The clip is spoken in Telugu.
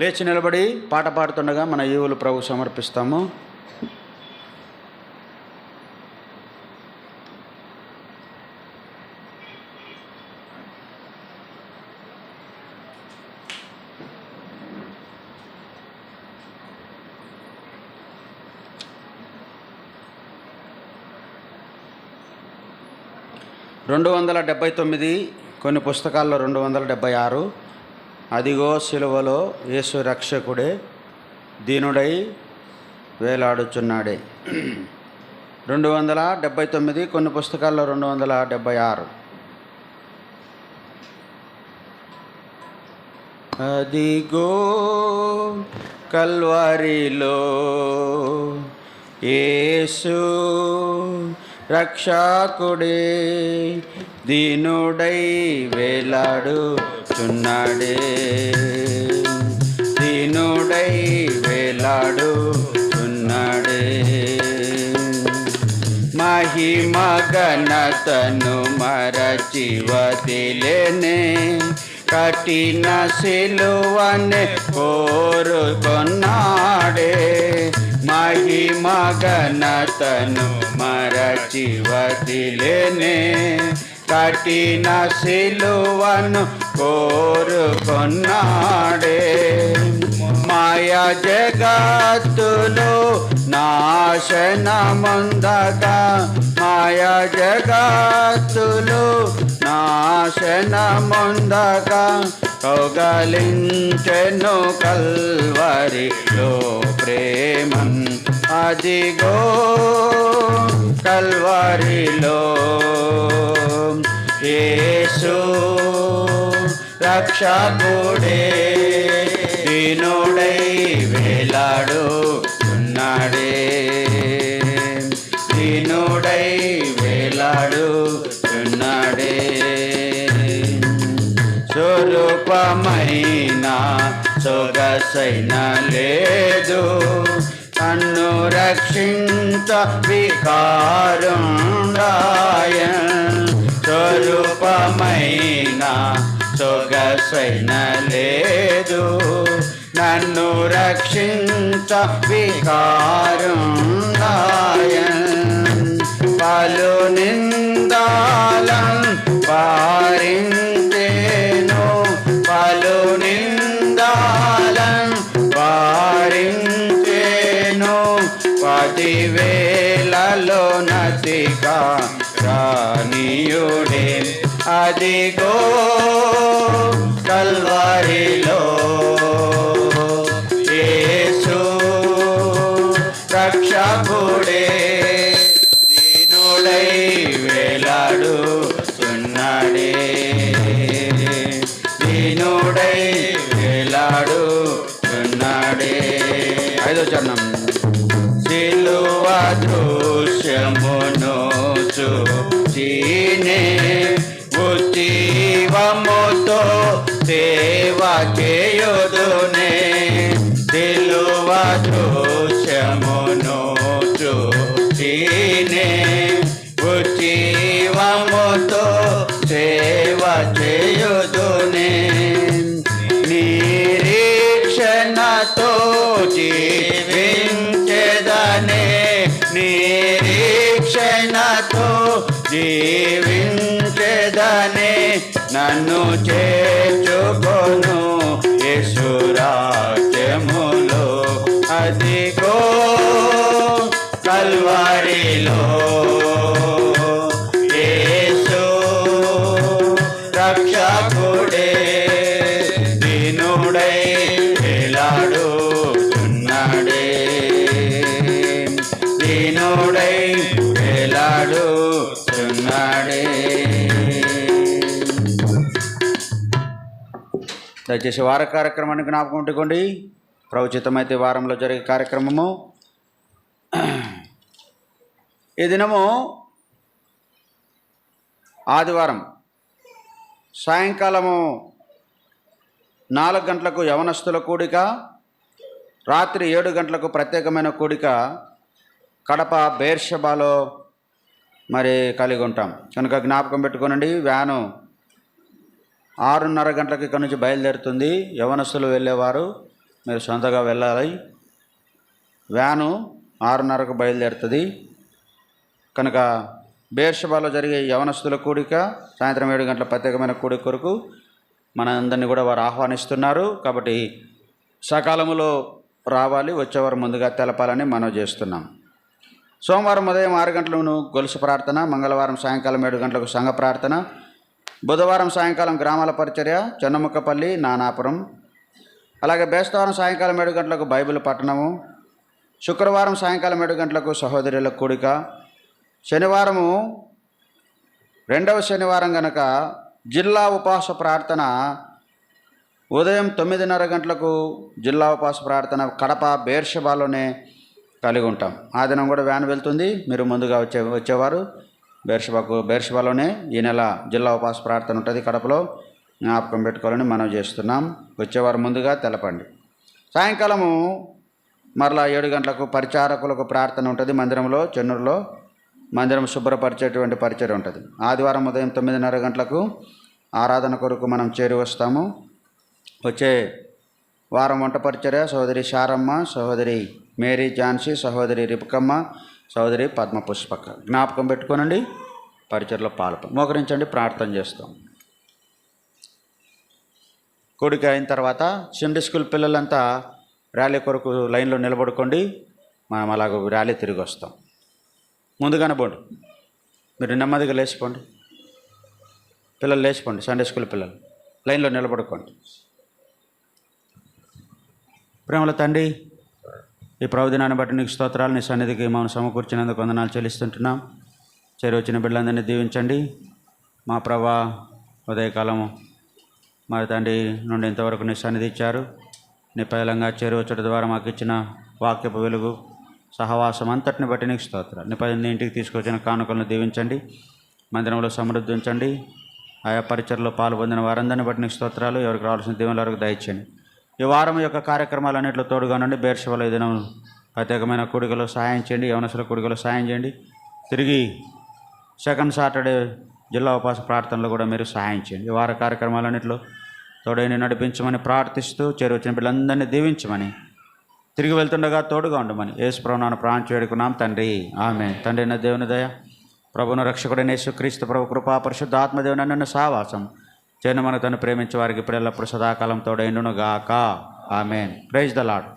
లేచి నిలబడి పాట పాడుతుండగా మన ఈవులు ప్రభు సమర్పిస్తాము. రెండు 279 కొన్ని పుస్తకాల్లో 276 అదిగో సిలువలో యేసు రక్షకుడే దీనుడై వేలాడుచున్నాడే. 279 కొన్ని పుస్తకాల్లో 276. అదిగో కల్వరిలో యేసు రక్షకుడే దీనుడై వేలాడుచున్నాడే, దీనుడై వేలాడుచున్నాడే. మహిమ ఘనతను మరచి వదిలేనే, కఠిన సిలువనే కోరుకొన్నాడే. మహిమ ఘనతను మరచి వదిలేనే, కఠిన సిలువను కోరుకొన్నాడే. మాయా జగత్తులో నాశనముందగా, మాయా జగత్తులో నాశనముందగా, కౌగలించెను కల్వరిలో ప్రేమన్. అదిగో కల్వరిలో యేసు రక్షకుడే దీనుడై వేలాడుచున్నాడే, దీనుడై వేలాడుచున్నాడే. స్వరూపమైన సొగసైన లేదు, నన్ను రక్షించ వికారుండాయ. స్వరూపమైన సొగసైన లేదు, నన్ను రక్షించ వికారుండాయ. పలు నిందాలను వారించేను, పలు నిందాలను వారించేను. 10,000 నతిగా రానియుడే. అదిగో కల్వరిలో యేసు రక్షకుడే దీనుడై వేలాడుచున్నాడే, దీనుడై వేలాడుచున్నాడే. 5వ చరణం. సిలువ దృశ్యమును చూచినే, ఉజ్జీవముతో సేవ చేయుదునే. సిలువ దృశ్యమును చూచినే, ఉజ్జీవముతో సేవ చేయుదునే. నిరీక్షణతో జీవించెదనే, నిరీక్షణతో జీవించెదనే. నన్ను చేర్చుకొను యేసు రాజ్యములో. అదిగో కల్వరిలో యేసు రక్షకుడే దీనుడై వేలాడుచున్నాడే, దీనుడై వేలాడుచున్నాడే. దయచేసి వార కార్యక్రమాన్ని జ్ఞాపకం ఉంటుకోండి. ప్రవచితమైతే వారంలో జరిగే కార్యక్రమము ఈ దినము ఆదివారం సాయంకాలము 4 గంటలకు యవనస్తుల కూడిక, రాత్రి 7 గంటలకు ప్రత్యేకమైన కూడిక కడప బేర్షబాలో మరి కలిగి ఉంటాం కనుక జ్ఞాపకం పెట్టుకోనండి. వ్యాను 6:30 గంటలకు ఇక్కడ నుంచి బయలుదేరుతుంది. యవనస్తులు వెళ్ళేవారు మీరు సొంతగా వెళ్ళాలి. వ్యాను 6:30కు బయలుదేరుతుంది కనుక బెయేర్షెబాలో జరిగే యవనస్తుల కూడిక సాయంత్రం 7 గంటల ప్రత్యేకమైన కూడిక కొరకు మన అందరినీ కూడా వారు ఆహ్వానిస్తున్నారు. కాబట్టి సకాలంలో రావాలి, వచ్చేవారు ముందుగా తెలపాలని మనం చేస్తున్నాం. సోమవారం ఉదయం 6 గంటలకు గొలుసు ప్రార్థన, మంగళవారం సాయంకాలం 7 గంటలకు సంఘ ప్రార్థన, బుధవారం సాయంకాలం గ్రామాల పరిచర్య చెన్నముక్కపల్లి, నానాపురం. అలాగే బేస్తవారం సాయంకాలం 7 గంటలకు బైబిల్ పట్టణము, శుక్రవారం సాయంకాలం 7 గంటలకు సహోదరుల కూడిక, శనివారము 2వ శనివారం గనక జిల్లా ఉపవాస ప్రార్థన ఉదయం 9:30 గంటలకు జిల్లా ఉపవాస ప్రార్థన కడప బెయేర్షెబాలోనే కలిగి ఉంటాం. ఆ దినం కూడా వ్యాన్ వెళ్తుంది. మీరు ముందుగా వచ్చేవారు బెయేర్షెబాలోనే ఈ నెల జిల్లా ఉపవాస ప్రార్థన ఉంటుంది. కడపలో జ్ఞాపకం పెట్టుకోవాలని మనం చేస్తున్నాం. వచ్చేవారు ముందుగా తెలపండి. సాయంకాలము మరలా 7 గంటలకు పరిచారకులకు ప్రార్థన ఉంటుంది మందిరంలో, చెన్నూరులో. మందిరం శుభ్రపరిచేటువంటి పరిచయం ఉంటుంది. ఆదివారం ఉదయం 9:30 గంటలకు ఆరాధన కొరకు మనం చేరి వస్తాము. వచ్చే వారం వంట పరిచర్య సహోదరి శారమ్మ, సహోదరి మేరీ ఝాన్సీ, సహోదరి రిపకమ్మ, సహోదరి పద్మ పుష్పక. జ్ఞాపకం పెట్టుకోనండి, పరిచర్లో మోకరించండి, ప్రార్థన చేస్తాం. కూడిక అయిన తర్వాత సండే స్కూల్ పిల్లలంతా ర్యాలీ కొరకు లైన్లో నిలబడుకోండి. మనం అలాగ ర్యాలీ తిరిగి వస్తాం. ముందుగానే పోండి, మీరు నెమ్మదిగా లేచిపోండి. పిల్లలు లేచిపోండి, సండే స్కూల్ పిల్లలు లైన్లో నిలబడుకోండి. ప్రేమల తండ్రి, ఈ ప్రభుదినాన్ని బట్టి నీకు స్తోత్రాలు. నీ సన్నిధికి మమ్మల్ని సమకూర్చినందుకు వందనాలు చెల్లిస్తుంటున్నాం. చేరి వచ్చిన బిడ్డలందరినీ దీవించండి. మా ప్రభా ఉదయకాలము మరి తండ్రి నుండి ఇంతవరకు నీ సన్నిధి ఇచ్చారు. నీ పైలంగా చేరువచ్చడం ద్వారా మాకు ఇచ్చిన వాక్యపు వెలుగు సహవాసం అంతటిని బట్టి నీకు స్తోత్రాలు. నీ ఇంటికి తీసుకొచ్చిన కానుకలను దీవించండి, మందిరంలో సమృద్ధి ఉంచండి. ఆయా పరిచర్లో పాల్పొందిన వారందరిని బట్టి నీకు స్తోత్రాలు. ఎవరికి రావాల్సిన దీవెనల వరకు దయచేయండి. ఈ వారం యొక్క కార్యక్రమాలన్నింటిలో తోడుగా నుండి బెయేర్షెబాలో ఈ దినం ప్రత్యేకమైన కూడికలో సహాయం చేయండి, యవనస్తుల కూడికలో సహాయం చేయండి. తిరిగి సెకండ్ సాటర్డే జిల్లా ఉపవాస ప్రార్థనలో కూడా మీరు సహాయం చేయండి. ఈ వార కార్యక్రమాలన్నింటిలో తోడైన నడిపించమని ప్రార్థిస్తూ చేరువచ్చిన పిల్లలందరినీ దీవించమని, తిరిగి వెళ్తుండగా తోడుగా ఉండమని యేసు ప్రభువును ప్రార్థన వేడుకున్నాం తండ్రి, ఆమేన్. తండ్రి అయిన దేవుని దయ, ప్రభువును రక్షకుడైన యేసుక్రీస్తు ప్రభు కృపా, పరిశుద్ధ ఆత్మదేవుని అన్న సహవాసం చేను మన తను ప్రేమించే వారికి ఇప్పుడు ఎల్లప్పుడు సదాకాలం తోడైండును గాక. ఆమేన్. Praise the lord.